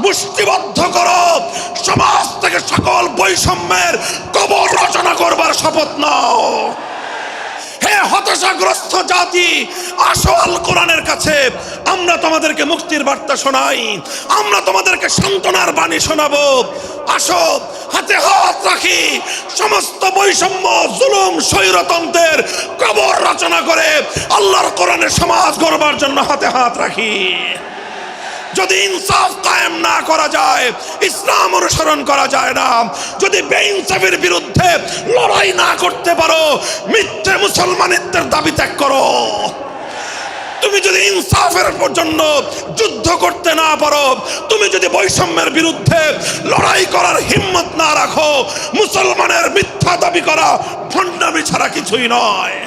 মুষ্টিবদ্ধ করো, সমাজ থেকে সকল বৈষম্যের কবর রচনা করবার শপথ নাও। হে হতাশাগ্রস্ত জাতি, আসো আল কোরআনের কাছে, আমরা তোমাদেরকে মুক্তির বার্তা শোনাই, আমরা তোমাদেরকে সান্ত্বনার বাণী শোনাবো। আসো হাতে হাত রাখি, সমস্ত বৈষম্য, জুলুম, স্বৈরতন্ত্রের কবর রচনা করে আল্লাহর কোরআনের সমাজ গড়বার জন্য হাতে হাত রাখি। যদি ইনসাফ কায়েম না করা যায়, ইসলাম অনুসরণ করা যায় না, যদি বেইনসাফের বিরুদ্ধে লড়াই না করতে পারো, মিথ্যে মুসলমানিত্বের দাবি ত্যাগ করো। তুমি যদি ইনসাফের জন্য যুদ্ধ করতে না পারো, তুমি যদি বৈষম্যের বিরুদ্ধে লড়াই করার হিম্মত না রাখো, মুসলমানের মিথ্যা দাবি করা ভণ্ডামি ছাড়া কিছুই নয়।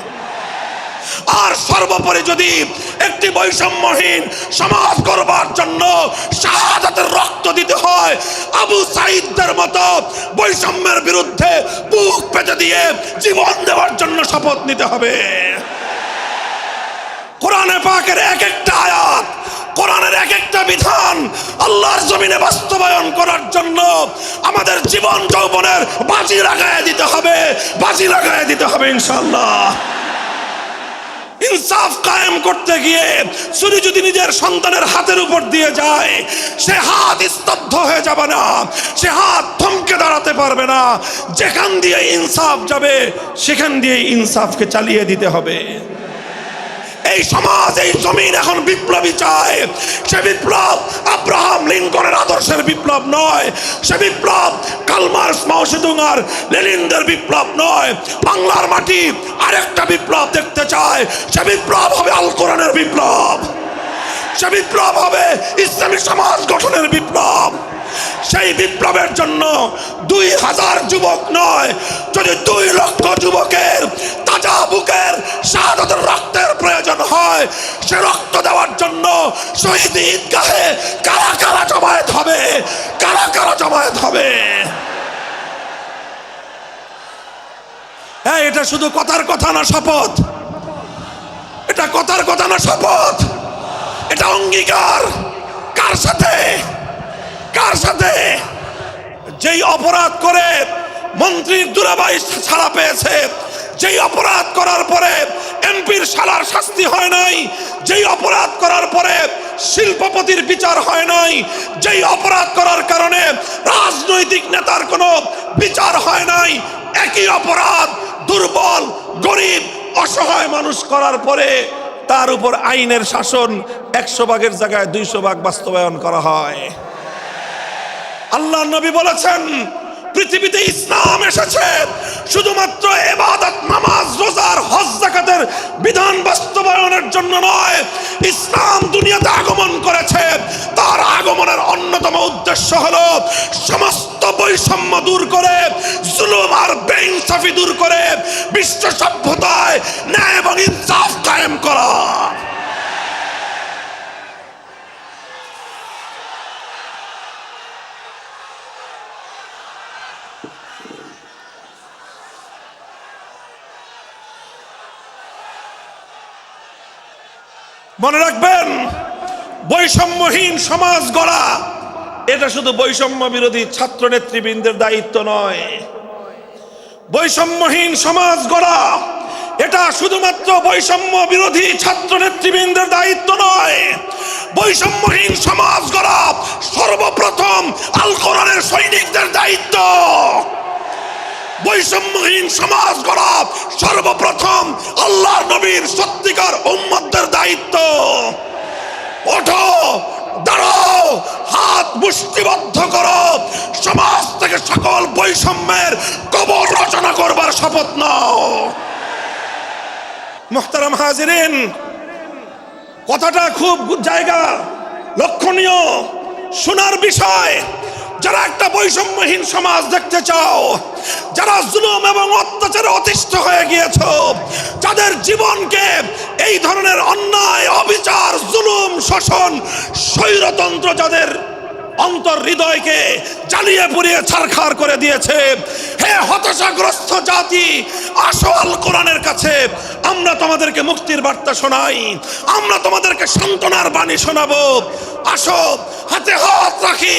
আর সর্বোপরি যদি একটি বৈষম্যহীন সমাজ গড়বার জন্য শাহাদাতের রক্ত দিতে হয়, আবু সাঈদদের মতো বৈষম্যের বিরুদ্ধে বুক পেতে দিয়ে জীবন দেওয়ার জন্য শপথ নিতে হবে। কোরআনে পাকের এক একটা আয়াত, কোরআনের এক একটা বিধান আল্লাহর জমিনে বাস্তবায়ন করার জন্য আমাদের জীবন যৌবনের বাজি লাগায় দিতে হবে, বাজি লাগায় দিতে হবে ইনশাআল্লাহ। ইনসাফ কায়েম করতে গিয়ে ছুরি যদি নিজের সন্তানের হাতের উপর দিয়ে যায়, সে হাত স্তব্ধ হয়ে যাবে না, সে হাত থমকে দাঁড়াতে পারবে না। যেখান দিয়ে ইনসাফ যাবে সেখান দিয়ে ইনসাফকে চালিয়ে দিতে হবে। এই সমাজ, এই জমিন এখন বিপ্লবী চায়। সে বিপ্লব আব্রাহাম লিঙ্কনের আদর্শের বিপ্লব নয়, সে বিপ্লব কার্ল মার্কস, মাও সেতুং আর লেনিনদের বিপ্লব নয়। বাংলার মাটি আরেকটা বিপ্লব দেখতে চায়, সে বিপ্লব হবে আল কোরআনের বিপ্লব, সে বিপ্লব হবে ইসলামী সমাজ গঠনের বিপ্লব। সেই বিপ্লবের জন্য 2000 যুবক নয়, যদি 2 লক্ষ যুবকের তাজা বুকের শাহাদাতের রক্তের প্রয়োজন হয়, সে রক্ত দেওয়ার জন্য শহীদ ঈদগাহে কারা কারা জমায়েত হবে, কারা কারা জমায়েত হবে। হ্যাঁ, এটা শুধু কথার কথা না, শপথ। এটা কথার কথা না, শপথ। এটা অঙ্গীকার। কার সাথে? কার সাথে? যেই অপরাধ করে মন্ত্রীর দুলাভাই ছাড়া পেয়েছে, যেই অপরাধ করার পরে এমপির শালার শাস্তি হয় নাই, যেই অপরাধ করার পরে শিল্পপতির বিচার হয় নাই, যেই অপরাধ করার কারণে রাজনৈতিক নেতার কোনো বিচার হয় নাই, একই অপরাধ দুর্বল, গরিব, অসহায় মানুষ করার পরে তার উপর আইনের শাসন 100 ভাগের জায়গায় 200 ভাগ বাস্তবায়ন করা হয়। আল্লাহ নবী বলেছেন, পৃথিবীতে ইসলাম এসেছে শুধুমাত্র ইবাদত, নামাজ, রোজার, হজ, যাকাতের বিধান বাস্তবায়নের জন্য নয়। ইসলাম দুনিয়াতে আগমন করেছে, তার আগমনের অন্যতম উদ্দেশ্য হলো সমস্ত বৈষম্য দূর করে, জুলুম আর বেইনসাফি দূর করে বিশ্ব সভ্যতায় ন্যায় এবং ইনসাফ কায়েম করা। মনে রাখবেন, বৈষম্যহীন সমাজ গড়া এটা শুধু বৈষম্য বিরোধী ছাত্র নেতৃবৃন্দের দায়িত্ব নয়। বৈষম্যহীন সমাজ গড়া এটা শুধুমাত্র বৈষম্য বিরোধী ছাত্র নেতৃবৃন্দের দায়িত্ব নয়। বৈষম্যহীন সমাজ গড়া সর্বপ্রথম আল কোরআনের সৈনিকদের দায়িত্ব। বৈষম্যহীন সমাজ গড়া সর্বপ্রথম আল্লাহর নবীর সত্যিকার উম্মতদের দায়িত্ব। ওঠো, দাঁড়াও, হাত মুষ্টিবদ্ধ করো, সমাজ থেকে সকল বৈষম্যের কবর রচনা করবার শপথ নাও। মুহতারাম হাজিরিন, কথাটা খুব জায়গা লক্ষণীয়, শোনার বিষয়। যারা একটা বৈষম্যহীন সমাজ দেখতে চাও, যারা জুলুম এবং অত্যাচারে অতিষ্ঠ হয়ে গিয়েছ, যাদের জীবনকে এই ধরনের অন্যায়, অবিচার, জুলুম, শোষণ, স্বৈরতন্ত্র যাদের অন্তর হৃদয়কে জ্বালিয়ে পুড়িয়ে ছারখার করে দিয়েছে, হে হতাশাগ্রস্ত জাতি, আসো আল কোরআনের কাছে, আমরা তোমাদেরকে মুক্তির বার্তা শোনাই, আমরা তোমাদেরকে সান্ত্বনার বাণী শোনাবো। আসো হাতে হাত রাখি,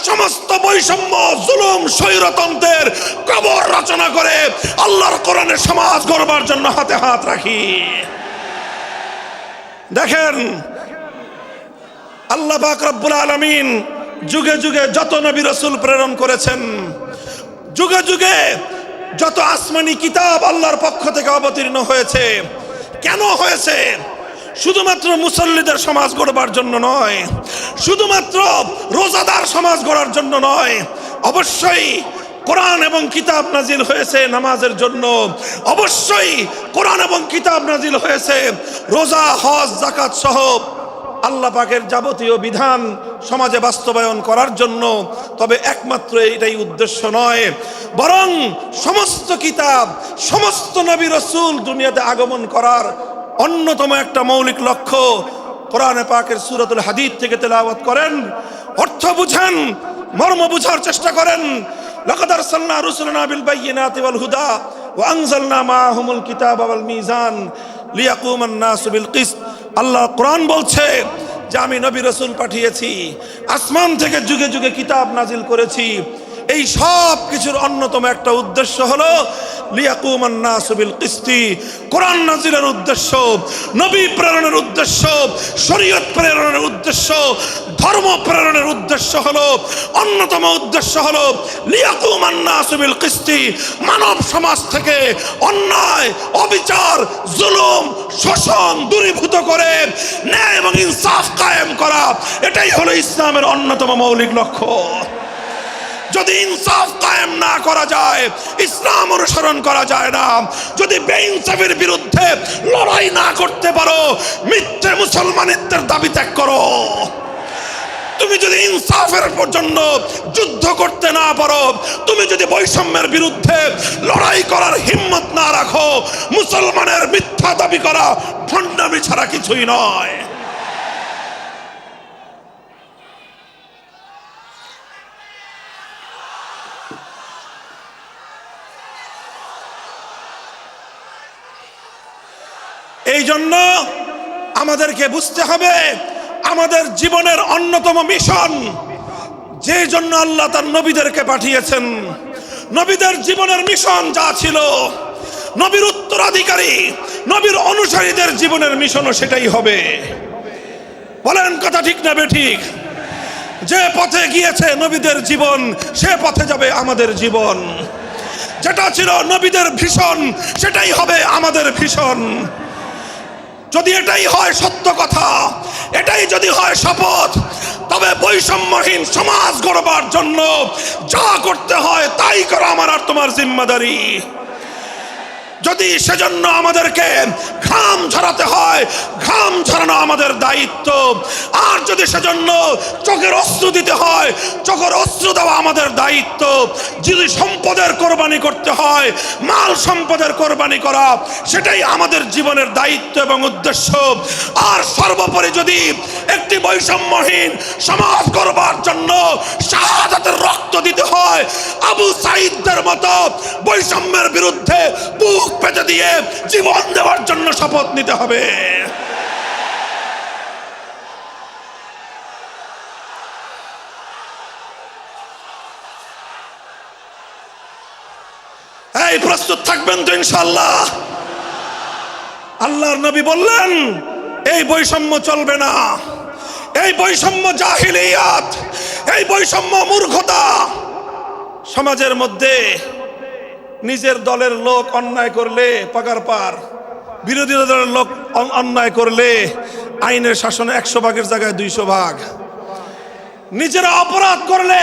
সমস্ত বৈষম্য, জুলুম, স্বৈরতন্ত্রের কবর রচনা করে আল্লাহর কোরআনের সমাজ গড়বার জন্য হাতে হাত রাখি। দেখেন, আল্লাহ পাক রব্বুল আলামিন যুগে যুগে যত নবী রাসূল প্রেরণ করেছেন, যুগে যুগে যত আসমানি কিতাব আল্লাহর পক্ষ থেকে অবতীর্ণ হয়েছে, কেন হয়েছে? শুধুমাত্র মুসল্লিদের সমাজ গড়বার জন্য নয়, শুধুমাত্র রোজাদার সমাজ গড়ার জন্য নয়, অবশ্যই কোরআন এবং কিতাব নাজিল হয়েছে নামাজের জন্য, অবশ্যই কোরআন এবং কিতাব নাজিল হয়েছে রোজা, হজ, যাকাত সহ আল্লাহ পাকের যাবতীয় বিধান সমাজে বাস্তবায়ন করার জন্য। তবে একমাত্র এটাই উদ্দেশ্য নয়, বরং সমস্ত কিতাব, সমস্ত নবী রাসূল দুনিয়াতে আগমন করার অন্যতম একটা মৌলিক লক্ষ্য। কোরআনে পাকের সূরাতুল হাদীদ থেকে তেলাওয়াত করেন, অর্থ বুঝেন, মর্ম বুঝার চেষ্টা করেন। লাকাদ আরসালনা রুসুলানা বিল বায়িনাতি ওয়াল হুদা ওয়া আনজালনা মাআহুমুল কিতাবা ওয়াল মিজান লিয়াকুমান নাসু বিল কিসত। আল্লাহ কোরআন বলছে যে আমি নবী রাসূল পাঠিয়েছি, আসমান থেকে যুগে যুগে কিতাব নাজিল করেছি। এই সব কিছুর অন্যতম একটা উদ্দেশ্য হলো লিয়াকুমান নাসু বিল কিসতি। কোরআন নাজিলের উদ্দেশ্য, নবী প্রেরণের উদ্দেশ্য, শরীয়ত প্রেরণের উদ্দেশ্য, ধর্ম প্রেরণের উদ্দেশ্য হলো, অন্যতম উদ্দেশ্য হলো লিয়াকুমান নাসু বিল কিসতি। মানব সমাজ থেকে অন্যায়, অবিচার, জুলুম, শোষণ দূরীভূত করে ন্যায় এবং ইনসাফ কায়েম করা, এটাই হলো ইসলামের অন্যতম মৌলিক লক্ষ্য। যদি ইনসাফ কায়েম না করা যায়, ইসলাম অনুসরণ করা যায় না। যদি বেইনসাফের বিরুদ্ধে লড়াই না করতে পারো, মিথ্যে মুসলমানিত্বের দাবি ত্যাগ করো। তুমি যদি ইনসাফের জন্য যুদ্ধ করতে না পারো, তুমি যদি বৈষম্যের বিরুদ্ধে লড়াই করার হিম্মত না রাখো, মুসলমানের মিথ্যা দাবি করা ভণ্ডামি ছাড়া কিছুই নয়। এই জন্য আমাদেরকে বুঝতে হবে, আমাদের জীবনের অন্যতম মিশন, যে জন্য আল্লাহ তার নবীদেরকে পাঠিয়েছেন, নবীদের জীবনের মিশন যা ছিল, নবীর উত্তরাধিকারী, নবীর অনুসারীদের জীবনের মিশনও সেটাই হবে। বলেন কথা ঠিক না বেঠিক? যে পথে গিয়েছে নবীদের জীবন, সে পথে যাবে আমাদের জীবন। যেটা ছিল নবীদের ভীষণ, সেটাই হবে আমাদের ভীষণ। যদি এটাই হয় সত্য কথা, এটাই যদি হয় শপথ, তবে বৈষম্যহীন সমাজ গড়বার জন্য যা করতে হয় তাই করা আমার আর তোমার জিম্মাদারি। যদি সেজন্য আমাদেরকে ঘাম ঝরাতে হয়, ঘাম ঝরানো আমাদের দায়িত্ব। আর যদি সেজন্য চোখের অশ্রু দিতে হয়, চোখের অশ্রু দেওয়া আমাদের দায়িত্ব। যদি সম্পদের কোরবানি করতে হয়, মাল সম্পদের কোরবানি করা, সেটাই আমাদের জীবনের দায়িত্ব এবং উদ্দেশ্য। আর সর্বোপরি যদি একটি বৈষম্যহীন সমাজ গড়বার জন্য শাহাদাতের রক্ত দিতে হয়, আবু সাঈদদের মতো বৈষম্যের বিরুদ্ধে বুক পেতে দিয়ে জীবন দেওয়ার জন্য শপথ নিতে হবে। এই প্রস্তুত থাকবেন তো ইনশাআল্লাহ? আল্লাহর নবী বললেন এই বৈষম্য চলবে না, এই বৈষম্য জাহিলিয়াত, এই বৈষম্য মূর্খতা। সমাজের মধ্যে নিজের দলের লোক অন্যায় করলে পাগার পার, বিরোধী দলের লোক অন্যায় করলে আইনের শাসনে 100 ভাগের জায়গায় 200 ভাগ। নিজেরা অপরাধ করলে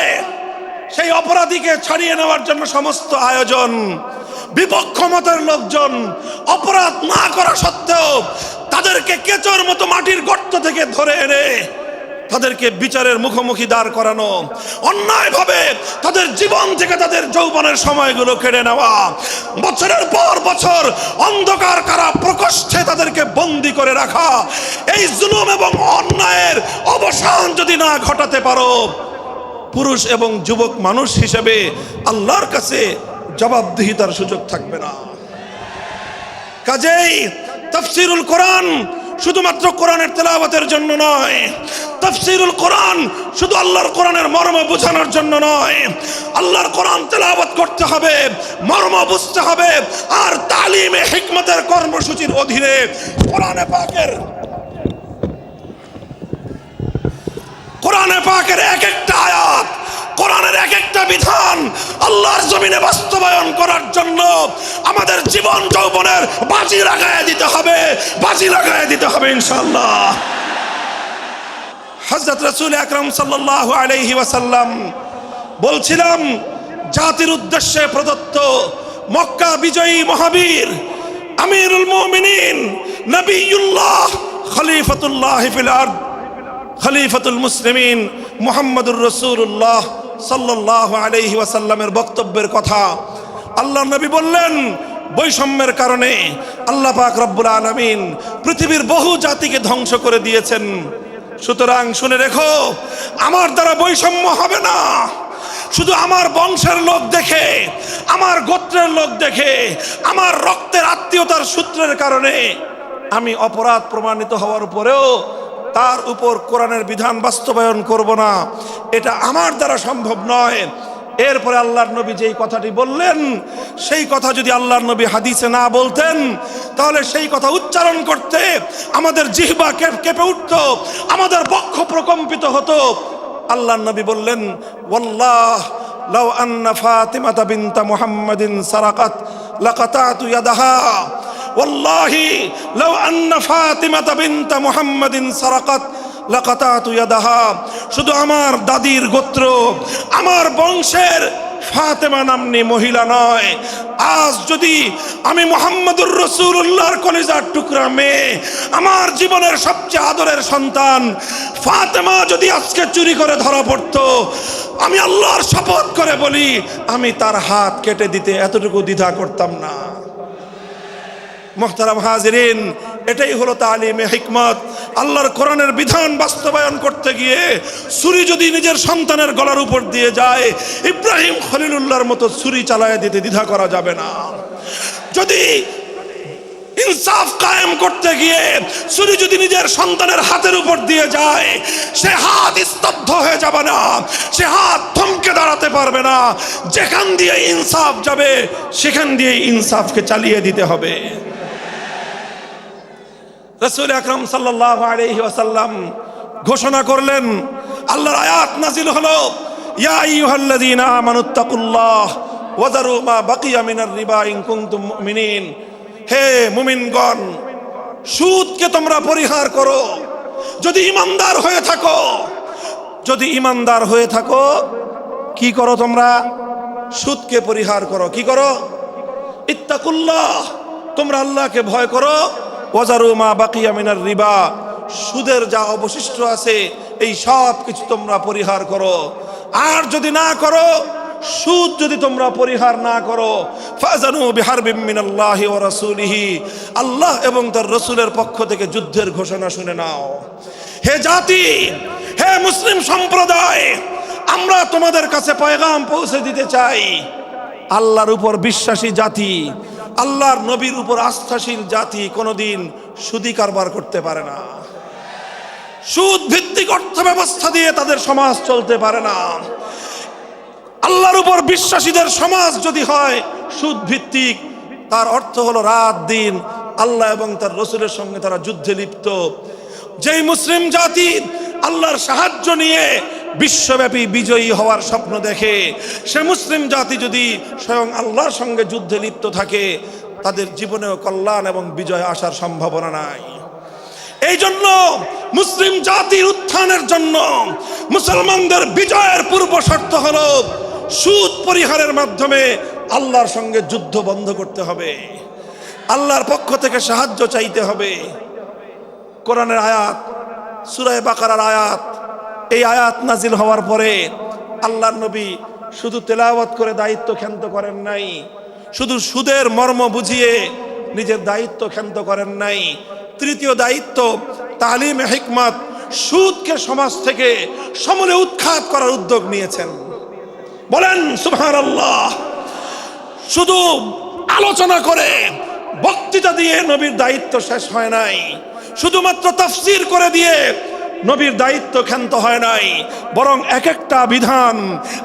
সেই অপরাধীকে ছাড়িয়ে নেওয়ার জন্য সমস্ত আয়োজন। বিপক্ষ মতের লোকজন অপরাধ না করা সত্ত্বেও তাদেরকে কেচোর মতো মাটির গর্ত থেকে ধরে এনে তাদেরকে বিচারের মুখোমুখি দাঁড় করানো, অন্যায়ভাবে তাদের জীবন থেকে তাদের যৌবনের সময়গুলো কেড়ে নেওয়া, বছরের পর বছর অন্ধকার কারা প্রকোষ্ঠে তাদেরকে বন্দি করে রাখা। এই জুলুম এবং অন্যায়ের অবসান যদি না ঘটাতে পারো, পুরুষ এবং যুবক মানুষ হিসেবে আল্লাহর কাছে জবাবদিহিতার সুযোগ থাকবে না। কাজেই তাফসীরুল কোরআন শুধুমাত্র কোরআনের তেলাওয়াতের জন্য নয়, তাফসীরুল কোরআন শুধু আল্লাহর কোরআনের মর্ম বোঝানোর জন্য নয়, আল্লাহর কোরআন তেলাওয়াত করতে হবে, মর্ম বুঝতে হবে, আর তালিমে হিকমতের কর্মসূচির অধীনে কোরআনে পাকের এক একটা আয়াত, কোরআনের এক একটা বিধান আল্লাহর জমিনে বাস্তবায়ন করার জন্য আমাদের জীবন যৌবনের বাজি লাগায় দিতে হবে ইনশাআল্লাহ। হযরত রাসূল আকরাম সাল্লাল্লাহু আলাইহি ওয়াসাল্লাম বলছিলাম, জাতির উদ্দেশ্যে প্রদত্ত মক্কা বিজয়ী মহাবীর আমিরুল মুমিনিন নবিয়ুল্লাহ খলিফাতুল্লাহ ফিল আরদ খলিফাতুল মুসলিমিন মুহাম্মদুর রাসূলুল্লাহ সাল্লাল্লাহু আলাইহি ওয়াসাল্লামের বক্তব্যের কথা আল্লাহর নবী বললেন, বৈষম্যের কারণে আল্লাহ পাক রব্বুল আলামিন পৃথিবীর বহু জাতিকে ধ্বংস করে দিয়েছেন। সুতরাং শুনে রেখো, আমার দ্বারা বৈষম্য হবে না। শুধু আমার বংশের লোক দেখে, আমার গোত্রের লোক দেখে, আমার রক্তের আত্মীয়তার সূত্রের কারণে আমি অপরাধ প্রমাণিত হওয়ার পরেও তার উপর কোরআনের বিধান বাস্তবায়ন করব না, এটা আমার দ্বারা সম্ভব নয়। এরপরে আল্লাহর নবী যেই কথাটি বললেন, সেই কথা যদি আল্লাহর নবী হাদিসে না বলতেন, তাহলে সেই কথা উচ্চারণ করতে আমাদের জিহ্বা কেঁপে উঠত, আমাদের বক্ষ প্রকম্পিত হতো। আল্লাহর নবী বললেন, ওয়াল্লাহ লাউ আন্না ফাতিমাতা বিনতা মুহাম্মাদিন সারাকাত লাকাতাতু ইয়াদাহা, ওয়াল্লাহি লাউ আন্না ফাতিমাতা বিনতা মুহাম্মাদিন সারাকাত লাকাতাতু ইয়াদাহা। শুধু আমার দাদির গোত্র, আমার বংশের ফাতেমা নামনি মহিলা নয়, আজ যদি আমি মুহাম্মদুর রাসূলুল্লাহর কলিজার টুকরা মেয়ে, আমার জীবনের সবচেয়ে আদরের সন্তান ফাতেমা যদি আজকে চুরি করে ধরা পড়তো, আমি আল্লাহর শপথ করে বলি, আমি তার হাত কেটে দিতে এতটুকু দ্বিধা করতাম না। মুহতারাম হাজিরিন, এটাই হলো তালিমে হিকমত। আল্লাহর কোরআনের বিধান বাস্তবায়ন করতে গিয়ে ছুরি যদি নিজের সন্তানের গলার উপর দিয়ে যায়, ইব্রাহিম খলিলুল্লাহর মতো ছুরি চালায় দিতে দ্বিধা করা যাবে না। যদি ইনসাফ কায়েম করতে গিয়ে ছুরি যদি নিজের সন্তানের হাতের উপর দিয়ে যায়, সে হাত স্তব্ধ হয়ে যাবে না, সে হাত থমকে দাঁড়াতে পারবে না। যেখান দিয়ে ইনসাফ যাবে সেখান দিয়ে ইনসাফকে চালিয়ে দিতে হবে। রাসূল আকরাম সাল্লাল্লাহু আলাইহি ওয়াসাল্লাম ঘোষণা করলেন, আল্লাহর আয়াত নাজিল হলো, ইয়া আইয়ুহাল্লাযীনা আমানুত্তাকুল্লাহ ওয়া যারু মা বাকিয়া মিনার রিবা ইন কুনতুম মুমিনিন। হে মুমিনগণ, সুদকে তোমরা পরিহার করো যদি ঈমানদার হয়ে থাকো। যদি ঈমানদার হয়ে থাকো, কি করো তোমরা? সুদকে পরিহার করো। কি করো? ইত্তাকুল্লাহ, তোমরা আল্লাহকে ভয় করো। ওয়াজারু মা বাকিয়া মিনার রিবা, সুদের যা অবশিষ্ট আছে এই সব কিছু তোমরা পরিহার করো। আর যদি না করো, সুদ যদি তোমরা পরিহার না করো, ফাজানু বিহারবিম মিনাল্লাহি ওয়া রাসূলিহি, আল্লাহ এবং তার রাসূলের পক্ষ থেকে যুদ্ধের ঘোষণা শুনে নাও। হে জাতি, হে মুসলিম সম্প্রদায়, আমরা তোমাদের কাছে পয়গাম পৌঁছে দিতে চাই, আল্লাহর উপর বিশ্বাসী জাতি, আল্লাহর নবীর উপর আস্থাশীল জাতি কোনোদিন সুদি কারবার করতে পারে না। সুদ ভিত্তিক অর্থ ব্যবস্থা দিয়ে তাদের সমাজ চলতে পারে না। আল্লাহর উপর বিশ্বাসীদের সমাজ যদি হয় সুদ ভিত্তিক, তার অর্থ হলো রাত দিন আল্লাহ এবং তার রাসূলের সঙ্গে তারা যুদ্ধে লিপ্ত। যেই মুসলিম জাতি আল্লাহর সাহায্য নিয়ে বিশ্বব্যাপী বিজয়ী হওয়ার স্বপ্ন দেখে, সে মুসলিম জাতি যদি স্বয়ং আল্লাহর সঙ্গে যুদ্ধে লিপ্ত থাকে, তাদের জীবনেও কল্যাণ এবং বিজয় আসার সম্ভাবনা নাই। এই জন্য মুসলিম জাতির উত্থানের জন্য, মুসলমানদের বিজয়ের পূর্ব শর্ত হলো সুদ পরিহারের মাধ্যমে আল্লাহর সঙ্গে যুদ্ধ বন্ধ করতে হবে, আল্লাহর পক্ষ থেকে সাহায্য চাইতে হবে। কোরআনের আয়াত, সূরা বাকারার আয়াত, এই আয়াত নাজিল হওয়ার পরে আল্লাহর নবী শুধু তেলাওয়াত করে দায়িত্ব ক্ষান্ত করেন নাই, শুধু সুদের মর্ম বুঝিয়ে নিজের দায়িত্ব ক্ষান্ত করেন নাই। তৃতীয় দায়িত্ব তালিমে হিকমত, সুদকে সমাজ থেকে সমূলে উৎখাত করার উদ্যোগ নিয়েছেন। বলেন সুবহানাল্লাহ। শুধু আলোচনা করে, বক্তৃতা দিয়ে নবীর দায়িত্ব শেষ হয় নাই, শুধুমাত্র তাফসীর করে দিয়ে নবীর দায়িত্ব ক্ষান্ত হয় নাই, বরং এক একটা বিধান,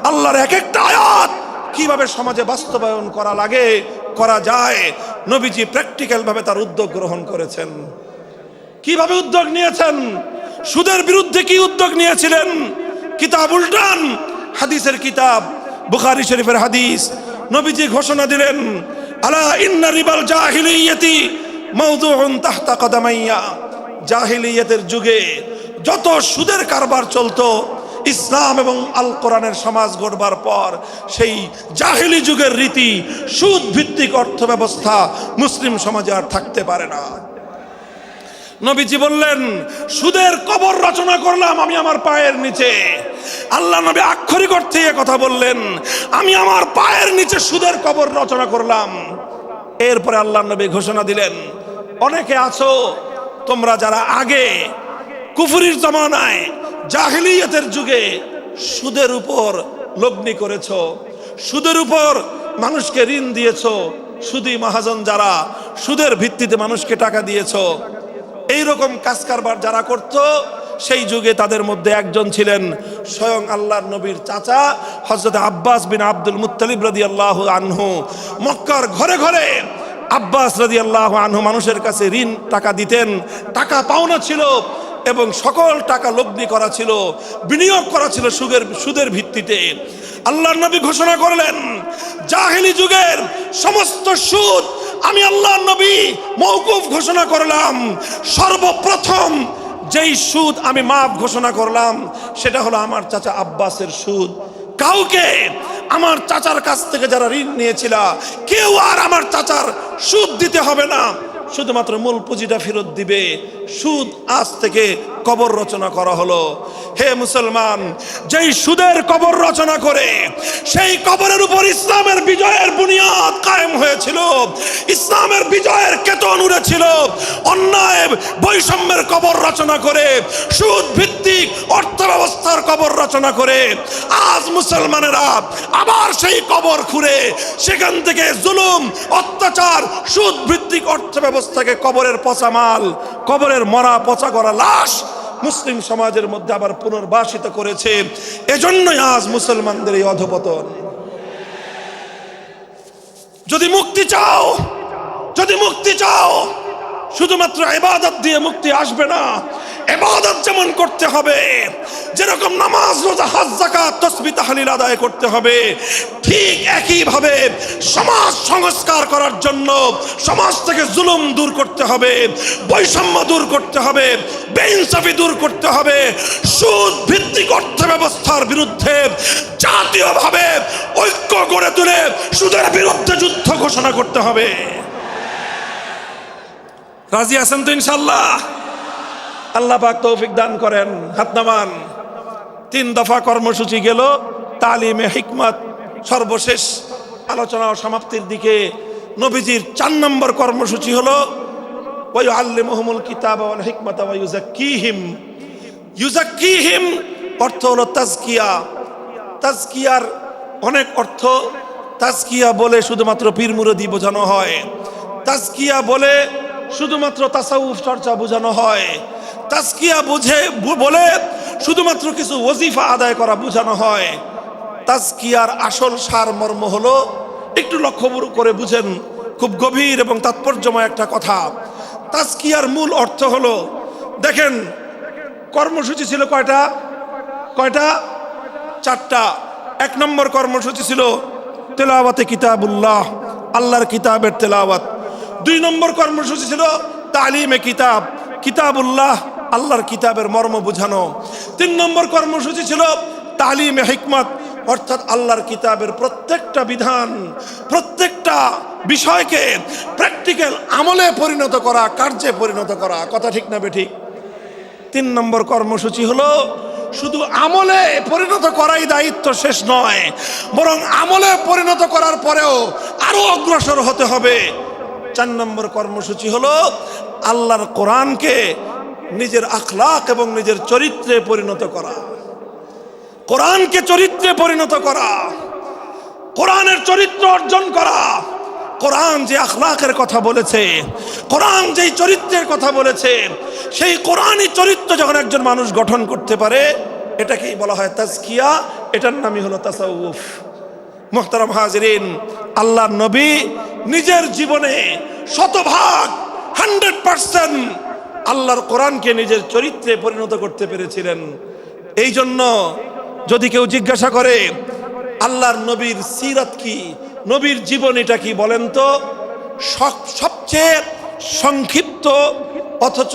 আল্লাহর এক একটা আয়াত কিভাবে সমাজে বাস্তবায়ন করা লাগে, করা যায়, নবীজি প্র্যাকটিক্যাল ভাবে তার উদ্যোগ গ্রহণ করেছেন। কিভাবে উদ্যোগ নিয়েছেন? সুদের বিরুদ্ধে কি উদ্যোগ নিয়েছিলেন? কিতাব উল্টান, হাদিসের কিতাব, বুখারী শরীফের হাদিস, নবীজি ঘোষণা দিলেন, আলা ইন্না রিবাল জাহিলিয়াতি মাওদুউন তাহতা কদামাইয়া। জাহিলিয়াতের যুগে যত সুদের কারবার চলতো, ইসলাম এবং আল কোরআনের সমাজ গড়বার পর সেই জাহিলি যুগের রীতি, সুদ ভিত্তিক অর্থ ব্যবস্থা মুসলিম সমাজে আর থাকতে পারে না। নবীজি বললেন, সুদের কবর রচনা করলাম আমি আমার পায়ের নিচে। আল্লাহ নবী আক্ষরিক অর্থে কথা বললেন, আমি আমার পায়ের নিচে সুদের কবর রচনা করলাম। এরপরে আল্লাহ নবী ঘোষণা দিলেন, অনেকে আছো তোমরা যারা আগে কুফরির জমানায় জাহিলিয়াতের যুগে সুদের উপর লগ্নি করেছো, সুদের উপর মানুষকে ঋণ দিয়েছো, সুদী মহাজন যারা সুদের ভিত্তিতে মানুষকে টাকা দিয়েছো, এইরকম কাজ কারবার যারা করত, সেই যুগে তাদের মধ্যে একজন ছিলেন স্বয়ং আল্লাহর নবীর চাচা হযরত আব্বাস বিন আব্দুল মুত্তালিব রাদিয়াল্লাহু আনহু। মক্কার ঘরে ঘরে আব্বাস রাদিয়াল্লাহু আনহু মানুষের কাছে ঋণ টাকা দিতেন, টাকা পাওনা ছিল এবং সকল টাকা লগ্নি করা ছিল, বিনিয়োগ করা ছিল সুদের ভিত্তিতে। আল্লাহর নবী ঘোষণা করলেন, জাহেলি যুগের সমস্ত সুদ আমি আল্লাহর নবী মওকুফ ঘোষণা করলাম। সর্বপ্রথম যেই সুদ আমি মাফ ঘোষণা করলাম সেটা হলো আমার চাচা আব্বাসের সুদ। কাউকে আমার চাচার কাছ থেকে যারা ঋণ নিয়েছিল, কেউ আর আমার চাচার সুদ দিতে হবে না, শুধুমাত্র মূল পুঁজিটা ফেরত দিবে। সুদ আজ থেকে কবর রচনা করা হলো। হে মুসলমান, যেই সুদের কবর রচনা করে সেই কবরের উপর ইসলামের বিজয়ের বুনিয়াদ কায়েম হয়েছিল, ইসলামের বিজয়ের কেতন উড়েছিল। অন্যায় বৈষম্যের কবর রচনা করে, সুদ ভিত্তিক অর্থ ব্যবস্থার কবর রচনা করে আজ মুসলমানেরা আবার সেই কবর খুঁড়ে সেখান থেকে জুলুম, অত্যাচার, সুদ ভিত্তিক অর্থ ব্যবস্থাকে কবরের পচা মাল, কবরের মরা পচা করা লাশ মুসলিম সমাজের মধ্যে আবার পুনর্বাসিত করেছে। এজন্যই আজ মুসলমানদের এই অধপতন। যদি মুক্তি চাও, যদি মুক্তি চাও, শুধুমাত্র ইবাদত দিয়ে মুক্তি আসবে না। ইবাদত যেমন করতে হবে, যেরকম নামাজ, রোজা, হজ, যাকাত, তাসবিহ, তাহলিল আদায় করতে হবে, ঠিক একই ভাবে সমাজ সংস্কার করার জন্য সমাজ থেকে জুলুম দূর করতে হবে, বৈষম্য দূর করতে হবে, বেইনসাফি দূর করতে হবে, সুদ ভিত্তিক অর্থ ব্যবস্থার বিরুদ্ধে জাতীয়ভাবে ঐক্য গড়ে তুলে সুদের বিরুদ্ধে যুদ্ধ ঘোষণা করতে হবে। রাজি আছেন তো ইনশাআল্লাহ? আল্লাহ পাক তৌফিক দান করেন। হাত নামান। 3 দফা কর্মসূচি গেল, তালিমে হিকমত সর্বশেষ আলোচনা ও সমাপ্তির দিকে। নবীজির 4 নম্বর কর্মসূচি হলো ওয়া ইউআল্লিমুহুমুল কিতাবা ওয়াল হিকমাতা ওয়া ইউযাক্কিহিম। ইউযাক্কিহিম অর্থ হলো তাজকিয়া। তাজকিয়ার অনেক অর্থ। তাজকিয়া বলে শুধুমাত্র পীর মুরিদি বোঝানো হয়, তাজকিয়া বলে শুধুমাত্র তাসাউফ চর্চা বোঝানো হয়, তাজকিয়া বলে শুধুমাত্র কিছু ওজিফা আদায় করা বোঝানো হয়। তাজকিয়ার আসল সারমর্ম হলো, একটু লক্ষ্য করে বুঝেন, খুব গভীর এবং তাৎপর্যময় একটা কথা। তাজকিয়ার মূল অর্থ হলো, দেখেন কর্মসূচি ছিল কয়টা? 4টা। 1 নম্বর কর্মসূচি ছিল তেলাওয়াতে কিতাবুল্লাহ, আল্লাহর কিতাবের তেলাওয়াত। 2 নম্বর কর্মসূচি ছিল তালিমে কিতাব, কিতাবুল্লাহ, আল্লাহর কিতাবের মর্ম বোঝানো। 3 নম্বর কর্মসূচি ছিল তালিমে হিকমত, অর্থাৎ আল্লাহর কিতাবের প্রত্যেকটা বিধান, প্রত্যেকটা বিষয়কে প্র্যাকটিক্যাল আমলে পরিণত করা, কার্যে পরিণত করা। কথা ঠিক না বেঠিক? 3 নম্বর কর্মসূচি হলো শুধু আমলে পরিণত করাই দায়িত্ব শেষ নয়, বরং আমলে পরিণত করার পরেও আরো অগ্রসর হতে হবে। 4 নম্বর কর্মসূচি হলো আল্লাহর কোরআনকে নিজের আখলাক এবং নিজের চরিত্রে পরিণত করা। কোরআনকে চরিত্রে পরিণত করা, কোরআনের চরিত্র অর্জন করা। কোরআন যে আখলাকের কথা বলেছে, কোরআন যেই চরিত্রের কথা বলেছে, সেই কোরআনই চরিত্র যখন একজন মানুষ গঠন করতে পারে, এটাকেই বলা হয় তাজকিয়া, এটার নামই হলো তাসাউফ। মুহতারাম হাজিরিন, আল্লাহর নবী নিজের জীবনে 100% আল্লাহর কোরআনকে নিজের চরিত্রে পরিণত করতে পেরেছিলেন। এই জন্য যদি কেউ জিজ্ঞাসা করে আল্লাহর নবীর সিরাত কি, নবীর জীবনীটা কি বলেন তো, সবচেয়ে সংক্ষিপ্ত অথচ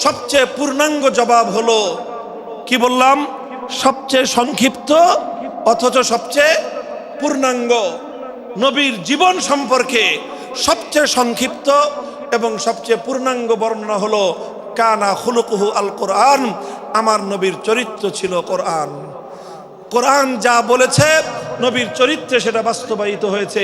সবচেয়ে পূর্ণাঙ্গ জবাব হলো, কি বললাম, সবচেয়ে সংক্ষিপ্ত অথচ সবচেয়ে পূর্ণাঙ্গ। নবীর জীবন সম্পর্কে সবচেয়ে সংক্ষিপ্ত এবং সবচেয়ে পূর্ণাঙ্গ বর্ণনা হলো কানা খুলুকুহু আল কোরআন, আমার নবীর চরিত্র ছিল কোরআন। কোরআন যা বলেছে নবীর চরিত্রে সেটা বাস্তবায়িত হয়েছে।